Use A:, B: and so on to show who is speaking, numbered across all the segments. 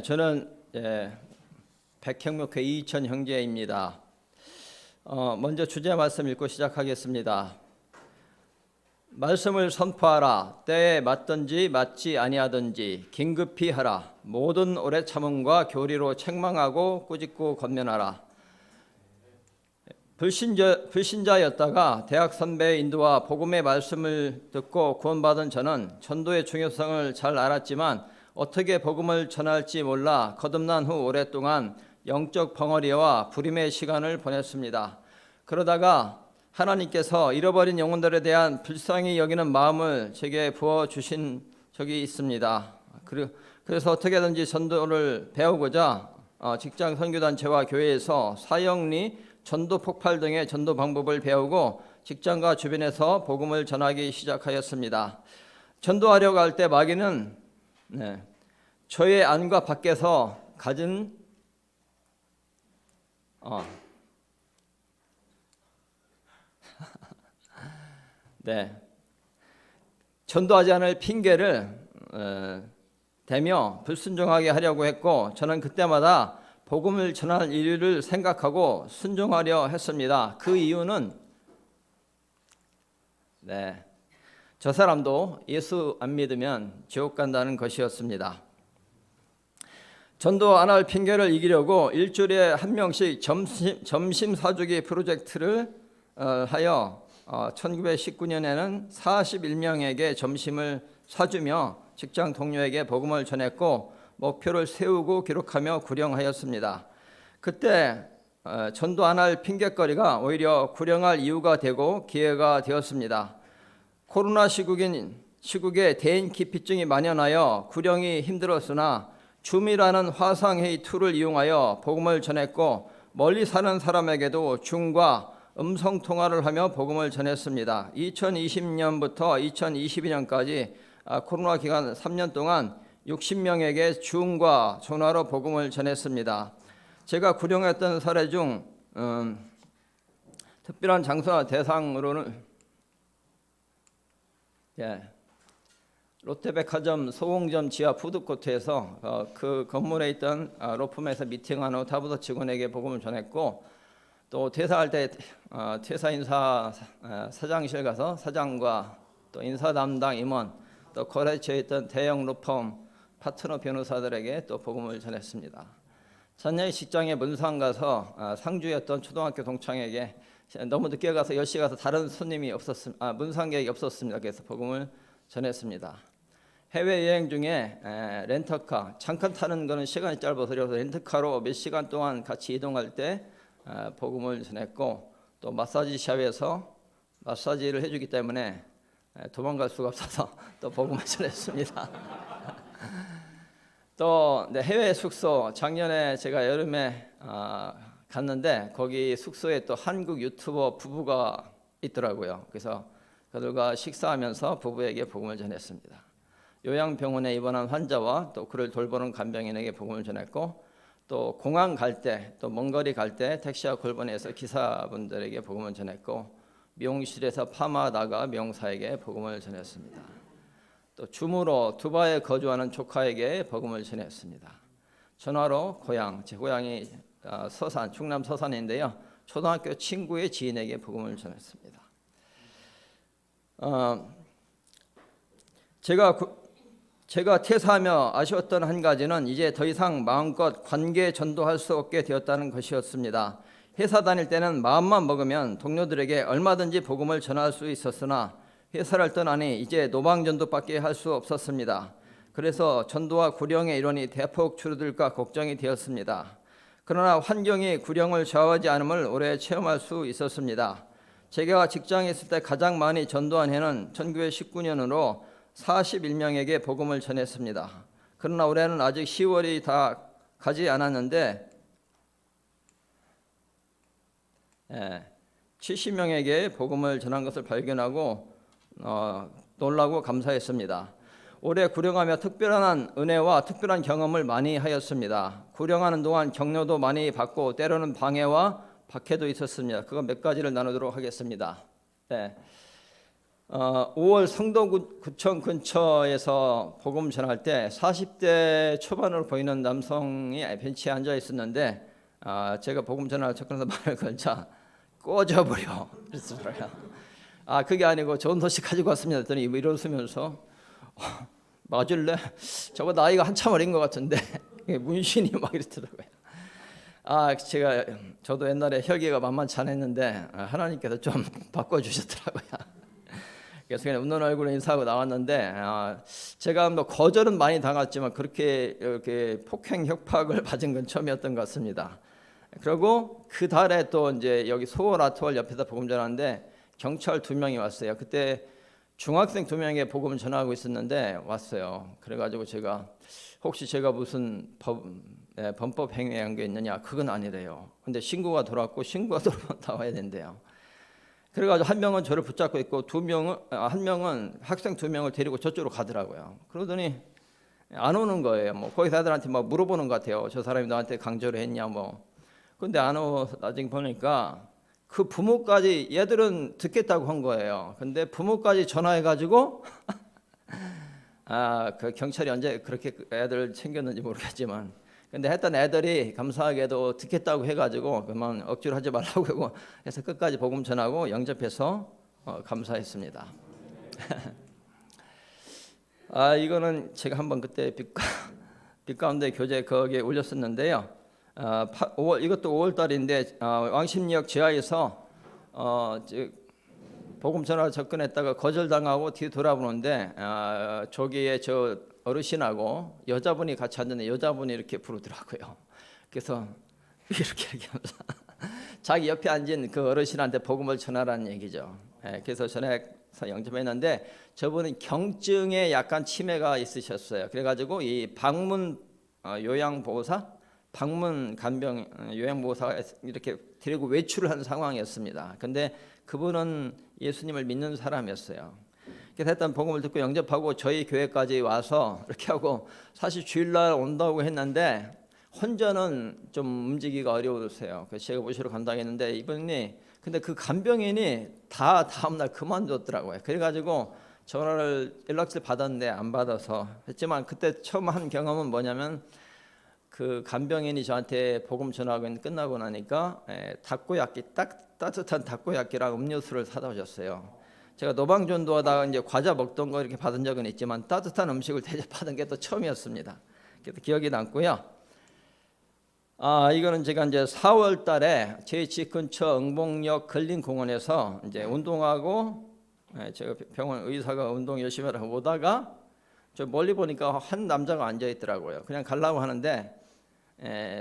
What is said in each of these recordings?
A: 저는 백형목회 이천 형제입니다. 먼저 주제 말씀 읽고 시작하겠습니다. 말씀을 선포하라. 때에 맞든지 맞지 아니하든지 긴급히 하라. 모든 오래 참음과 교리로 책망하고 꾸짖고 권면하라. 불신자였다가 대학 선배의 인도와 복음의 말씀을 듣고 구원받은 저는 전도의 중요성을 잘 알았지만 어떻게 복음을 전할지 몰라 거듭난 후 오랫동안 영적 벙어리와 불임의 시간을 보냈습니다. 그러다가 하나님께서 잃어버린 영혼들에 대한 불쌍히 여기는 마음을 제게 부어주신 적이 있습니다. 그래서 어떻게든지 전도를 배우고자 직장 선교단체와 교회에서 사역리, 전도 폭발 등의 전도 방법을 배우고 직장과 주변에서 복음을 전하기 시작하였습니다. 전도하려고 할 때 마귀는 저의 안과 밖에서 가진 전도하지 않을 핑계를 대며 불순종하게 하려고 했고, 저는 그때마다 복음을 전할 이유를 생각하고 순종하려 했습니다. 그 이유는 저 사람도 예수 안 믿으면 지옥 간다는 것이었습니다. 전도 안 할 핑계를 이기려고 일주일에 한 명씩 점심 사주기 프로젝트를 하여 1919년에는 41명에게 점심을 사주며 직장 동료에게 복음을 전했고 목표를 세우고 기록하며 구령하였습니다. 그때 전도 안 할 핑계거리가 오히려 구령할 이유가 되고 기회가 되었습니다. 코로나 시국에 대인 기피증이 만연하여 구령이 힘들었으나 줌이라는 화상회의 툴을 이용하여 복음을 전했고 멀리 사는 사람에게도 줌과 음성통화를 하며 복음을 전했습니다. 2020년부터 2022년까지 코로나 기간 3년 동안 60명에게 줌과 전화로 복음을 전했습니다. 제가 구령했던 사례 중 특별한 장소나 대상으로는 롯데백화점 소공점 지하 푸드코트에서 그 건물에 있던 로펌에서 미팅한 후 타부서 직원에게 복음을 전했고, 또 퇴사할 때 퇴사 인사 사장실 가서 사장과 또 인사 담당 임원, 또 거래처에 있던 대형 로펌 파트너 변호사들에게 또 복음을 전했습니다. 전에 직장에 문상 가서 상주였던 초등학교 동창에게 너무 늦게 가서 10시 가서 다른 손님이 문상객이 없었습니다. 그래서 복음을 전했습니다. 해외여행 중에 렌터카, 잠깐 타는 거는 시간이 짧아서 그래서 렌터카로 몇 시간 동안 같이 이동할 때 복음을 전했고, 또 마사지 샵에서 마사지를 해주기 때문에 도망갈 수가 없어서 또 복음을 전했습니다. 또 해외 숙소, 작년에 제가 여름에 갔는데 거기 숙소에 또 한국 유튜버 부부가 있더라고요. 그래서 그들과 식사하면서 부부에게 복음을 전했습니다. 요양병원에 입원한 환자와 또 그를 돌보는 간병인에게 복음을 전했고, 또 공항 갈 때, 또 먼 거리 갈 때 택시와 골반에서 기사분들에게 복음을 전했고, 미용실에서 파마하다가 미용사에게 복음을 전했습니다. 또 줌으로 두바이에 거주하는 조카에게 복음을 전했습니다. 전화로 제 고향이 서산, 충남 서산인데요, 초등학교 친구의 지인에게 복음을 전했습니다. 제가 퇴사하며 아쉬웠던 한 가지는 이제 더 이상 마음껏 관계 전도할 수 없게 되었다는 것이었습니다. 회사 다닐 때는 마음만 먹으면 동료들에게 얼마든지 복음을 전할 수 있었으나 회사를 떠나니 이제 노방전도밖에 할 수 없었습니다. 그래서 전도와 구령의 일원이 대폭 줄어들까 걱정이 되었습니다. 그러나 환경이 구령을 좌우하지 않음을 오래 체험할 수 있었습니다. 제가 직장에 있을 때 가장 많이 전도한 해는 1919년으로 41명에게 복음을 전했습니다. 그러나 올해는 아직 10월이 다 가지 않았는데 70명에게 복음을 전한 것을 발견하고 놀라고 감사했습니다. 올해 구령하며 특별한 은혜와 특별한 경험을 많이 하였습니다. 구령하는 동안 격려도 많이 받고 때로는 방해와 박해도 있었습니다. 그거 몇 가지를 나누도록 하겠습니다. 5월 성동구청 근처에서 복음 전할 때 40대 초반으로 보이는 남성이 벤치에 앉아 있었는데 제가 복음 전할 접근해서 말을 걸자 꺼져버려 그랬어요. 그게 아니고 좋은 소식 가지고 왔습니다 했더니 일어서면서 맞을래? 저보다 나이가 한참 어린 것 같은데 문신이 막 이랬더라고요. 저도 옛날에 혈기가 만만치 않았는데 하나님께서 좀 바꿔주셨더라고요. 그래서 그냥 웃는 얼굴로 인사하고 나왔는데 제가 뭐 거절은 많이 당했지만 그렇게 이렇게 폭행 협박을 받은 건 처음이었던 것 같습니다. 그리고 그 달에 또 이제 여기 소월 아트월 옆에서 복음 전하는데 경찰 2명이 왔어요. 그때 중학생 2명에게 복음을 전하고 있었는데 왔어요. 그래가지고 제가 혹시 제가 무슨 범법 행위한 게 있느냐? 그건 아니래요. 근데 신고가 들어왔고 신고가 들어오면 나와야 된대요. 그래가지고 한 명은 저를 붙잡고 있고 한 명은 학생 2명을 데리고 저쪽으로 가더라고요. 그러더니 안 오는 거예요. 뭐 거기서 애들한테 막 물어보는 것 같아요. 저 사람이 너한테 강조를 했냐 뭐. 근데 안 오서 나중에 보니까 그 부모까지 얘들은 듣겠다고 한 거예요. 근데 부모까지 전화해가지고 그 경찰이 언제 그렇게 애들 챙겼는지 모르겠지만 근데 했던 애들이 감사하게도 듣겠다고 해가지고 그만 억지로 하지 말라고 해서 끝까지 복음 전하고 영접해서 감사했습니다. 이거는 제가 한번 그때 빛 가운데 교재 거기에 올렸었는데요. 이것도 5월 달인데 왕십리역 지하에서 복음 전화를 접근했다가 거절당하고 뒤 돌아보는데 저기에 저 어르신하고 여자분이 같이 앉았는데 여자분이 이렇게 부르더라고요. 그래서 이렇게 하면서 자기 옆에 앉은 그 어르신한테 복음을 전하라는 얘기죠. 그래서 전해서 영접했는데 저분은 경증에 약간 치매가 있으셨어요. 그래가지고 이 방문 요양보호사, 방문 간병 요양보호사가 이렇게 데리고 외출을 한 상황이었습니다. 근데 그분은 예수님을 믿는 사람이었어요. 그래서 일단 복음을 듣고 영접하고 저희 교회까지 와서 이렇게 하고 사실 주일날 온다고 했는데 혼자는 좀 움직이기가 어려우세요. 그래서 제가 모시러 간다고 했는데 이분이 근데 그 간병인이 다 다음날 그만뒀더라고요. 그래가지고 연락처를 받았는데 안 받아서 했지만 그때 처음 한 경험은 뭐냐면 그 간병인이 저한테 복음 전하고 끝나고 나니까 닭고야끼 따뜻한 닭고야끼랑 음료수를 사다 오셨어요. 제가 노방전도하다가 이제 과자 먹던 거 이렇게 받은 적은 있지만 따뜻한 음식을 대접받은 게 또 처음이었습니다. 그래서 기억이 남고요. 이거는 제가 이제 4월 달에 제 집 근처 응봉역 근린공원에서 이제 운동하고 제가 병원 의사가 운동 열심히 하라고 오다가 저 멀리 보니까 한 남자가 앉아 있더라고요. 그냥 가려고 하는데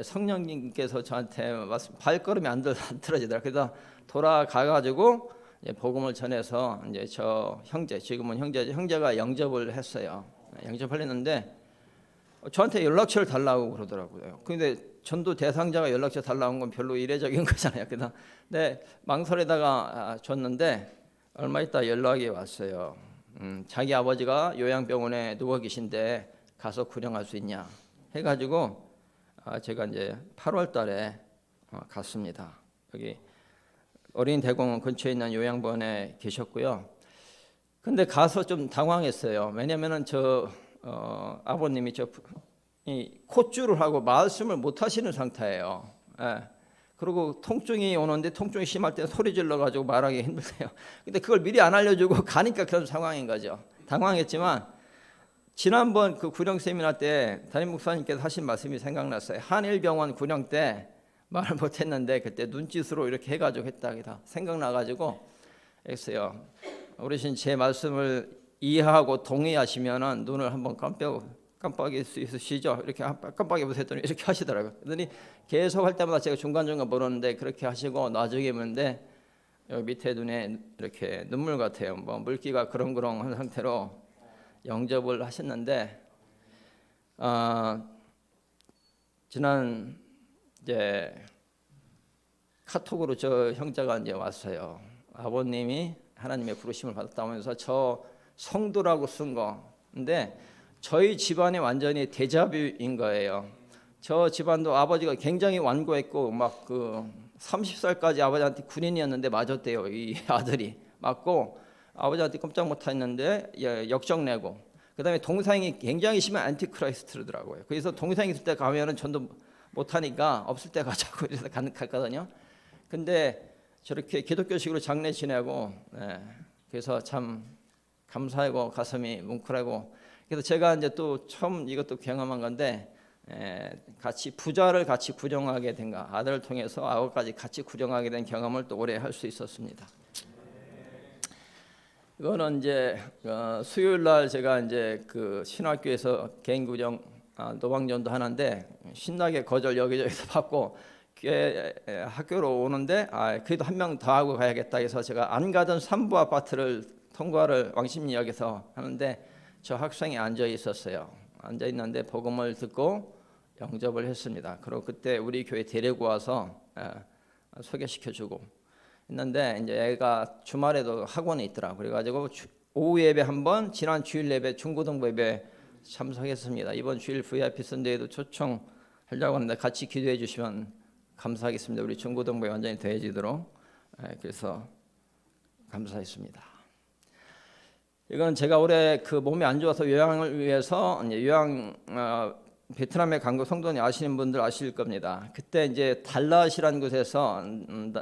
A: 성령님께서 저한테 발걸음이 안 틀어지더라고요. 그래서 돌아가가지고 복음을 전해서 이제 저 형제, 지금은 형제가 영접을 했어요. 영접을 했는데 저한테 연락처를 달라고 그러더라고요. 근데 전도 대상자가 연락처 달라는 건 별로 이례적인 거잖아요. 그래서 망설이다가 줬는데 얼마 있다 연락이 왔어요. 자기 아버지가 요양병원에 누워 계신데 가서 구령할 수 있냐 해가지고 제가 이제 8월 달에 갔습니다. 여기 어린 대공원 근처에 있는 요양병원에 계셨고요. 근데 가서 좀 당황했어요. 왜냐면은 아버님이 이 콧줄을 하고 말씀을 못 하시는 상태예요. 그리고 통증이 오는데 통증이 심할 때 소리 질러 가지고 말하기 힘들대요. 근데 그걸 미리 안 알려주고 가니까 그런 상황인 거죠. 당황했지만 지난번 그 구령 세미나 때 담임 목사님께서 하신 말씀이 생각났어요. 한일병원 구령 때 말을 못했는데 그때 눈짓으로 이렇게 해가지고 했다 생각나가지고 했어요. 어르신 제 말씀을 이해하고 동의하시면은 눈을 한번 깜빡일 수 있으시죠? 이렇게 깜빡이 보셨더니 이렇게 하시더라고요. 그러더니 계속 할 때마다 제가 중간중간 물었는데 그렇게 하시고 나중에 보는데 여기 밑에 눈에 이렇게 눈물 같아요. 뭐 물기가 그렁그렁한 상태로 영접을 하셨는데 지난 이제 카톡으로 저 형제가 이제 왔어요. 아버님이 하나님의 부르심을 받았다 하면서 저 성도라고 쓴 거. 근데 저희 집안이 완전히 데자뷰인 거예요. 저 집안도 아버지가 굉장히 완고했고 막 그 30살까지 아버지한테 군인이었는데 맞았대요. 이 아들이 맞고 아버지한테 꼼짝 못했는데 역정내고, 그다음에 동생이 굉장히 심한 안티크라이스트더라고요. 그래서 동생 있을 때 가면은 전도 못하니까 없을 때 가자고 이래서 갔거든요. 근데 저렇게 기독교식으로 장례 지내고, 그래서 참 감사하고 가슴이 뭉클하고, 그래서 제가 이제 또 처음 이것도 경험한 건데, 같이 부자를 같이 구정하게 된가, 아들을 통해서 아버까지 같이 구정하게 된 경험을 또 오래 할 수 있었습니다. 이거는 이제 수요일 날 제가 이제 그 신학교에서 개인 구정 노방전도 하는데 신나게 거절 여기저기서 받고 학교로 오는데 그래도 한 명 더 하고 가야겠다 해서 제가 안 가던 산부 아파트를 통과를 왕십리역에서 하는데 저 학생이 앉아 있었어요. 앉아 있는데 복음을 듣고 영접을 했습니다. 그리고 그때 우리 교회 데리고 와서 소개시켜주고 했는데, 이제 애가 주말에도 학원에 있더라. 그래가지고 오후 예배 한번, 지난 주일 예배 중고등부 예배 참석했습니다. 이번 주일 VIP 선대에도 초청하려고 하는데 같이 기도해 주시면 감사하겠습니다. 우리 중고등부에 완전히 더해지도록. 그래서 감사했습니다. 이건 제가 올해 그 몸이 안 좋아서 요양을 위해서 베트남에 간 거 성도님 아시는 분들 아실 겁니다. 그때 이제 달랏이라는 곳에서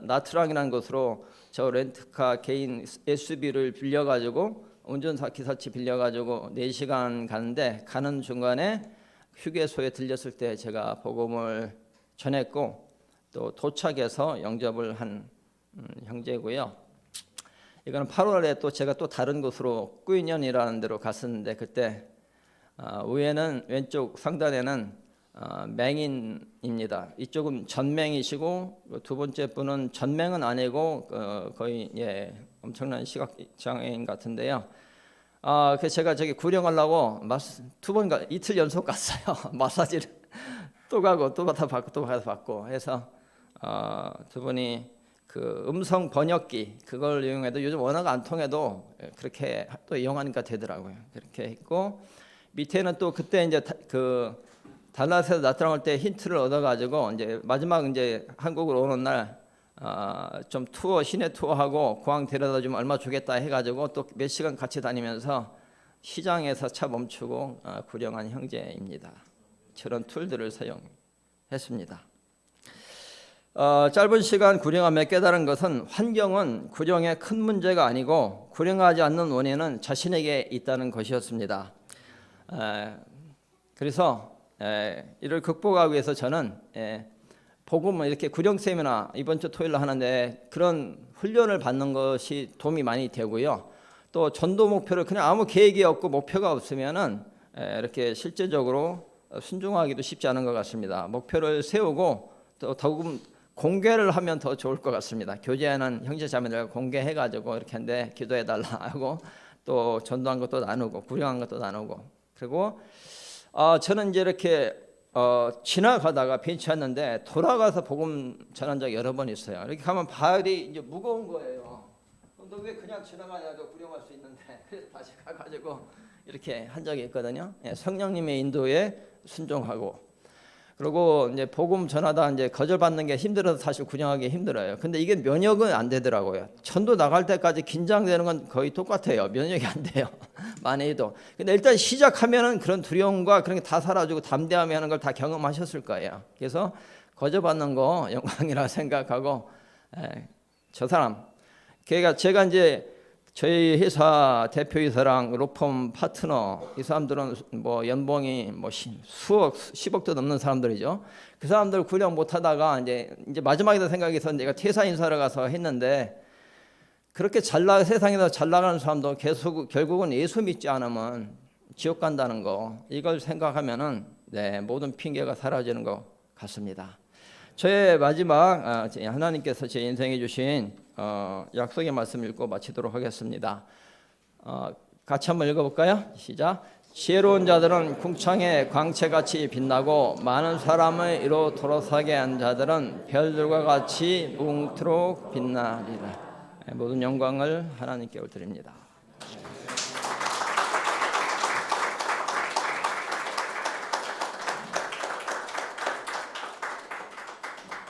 A: 나트랑이라는 곳으로 저 렌트카 개인 SUV를 빌려가지고 운전사 기사치 빌려가지고 4시간 가는데, 가는 중간에 휴게소에 들렸을 때 제가 복음을 전했고 또 도착해서 영접을 한 형제고요. 이거는 8월에 또 제가 또 다른 곳으로 꾸인현이라는 데로 갔었는데, 그때 위에는 왼쪽 상단에는 맹인입니다. 이쪽은 전맹이시고 두 번째 분은 전맹은 아니고 거의 엄청난 시각장애인 같은데요. 그래서 제가 저기 구령하려고 이틀 연속 갔어요. 마사지를 또 가고 또 가서 받고 또 가서 받고 해서 두 분이 그 음성 번역기 그걸 이용해도 요즘 언어가 안 통해도 그렇게 또 이용하니까 되더라고요. 그렇게 했고, 밑에는 또 그때 이제 그 달랏에서 나트랑 올 때 힌트를 얻어가지고 이제 마지막 이제 한국으로 오는 날 좀 시내 투어하고 공항 데려다 주면 얼마 주겠다 해가지고 또 몇 시간 같이 다니면서 시장에서 차 멈추고 구령한 형제입니다. 저런 툴들을 사용했습니다. 짧은 시간 구령하며 깨달은 것은 환경은 구령의 큰 문제가 아니고 구령하지 않는 원인은 자신에게 있다는 것이었습니다. 그래서 이를 극복하기 위해서 저는 복음을 이렇게 구령 세미나 이번 주 토요일 하는데 그런 훈련을 받는 것이 도움이 많이 되고요. 또 전도 목표를 그냥 아무 계획이 없고 목표가 없으면은 이렇게 실제적으로 순종하기도 쉽지 않은 것 같습니다. 목표를 세우고 또 더욱 공개를 하면 더 좋을 것 같습니다. 교제하는 형제 자매들과 공개해가지고 이렇게 하는데 기도해달라 하고 또 전도한 것도 나누고 구령한 것도 나누고, 그리고 저는 이제 이렇게 지나가다가 벤치했는데 돌아가서 복음 전한 적이 여러 번 있어요. 이렇게 가면 발이 이제 무거운 거예요. 너 왜 그냥 지나가냐고 구령할 수 있는데, 그래서 다시 가가지고 이렇게 한 적이 있거든요. 성령님의 인도에 순종하고, 그리고 이제 복음 전하다 이제 거절받는 게 힘들어서 사실 구령하기 힘들어요. 근데 이게 면역은 안 되더라고요. 전도 나갈 때까지 긴장되는 건 거의 똑같아요. 면역이 안 돼요. 많이 해도. 근데 일단 시작하면은 그런 두려움과 그런 게 다 사라지고 담대함이 하는 걸 다 경험하셨을 거예요. 그래서 거절받는 거 영광이라 생각하고, 저 사람, 제가 이제 저희 회사 대표이사랑 로펌 파트너 이 사람들은 뭐 연봉이 뭐 수억, 10억도 넘는 사람들이죠. 그 사람들 구령 못하다가 이제 마지막에 생각해서 내가 퇴사 인사를 가서 했는데, 그렇게 세상에서 잘 나가는 사람도 결국은 예수 믿지 않으면 지옥 간다는 거, 이걸 생각하면은 모든 핑계가 사라지는 것 같습니다. 저의 마지막 하나님께서 제 인생에 주신 약속의 말씀 읽고 마치도록 하겠습니다. 같이 한번 읽어볼까요? 시작. 지혜로운 자들은 궁창의 광채같이 빛나고 많은 사람을 이로 돌아서게 한 자들은 별들과 같이 뭉토록 빛나리라. 모든 영광을 하나님께 올드립니다.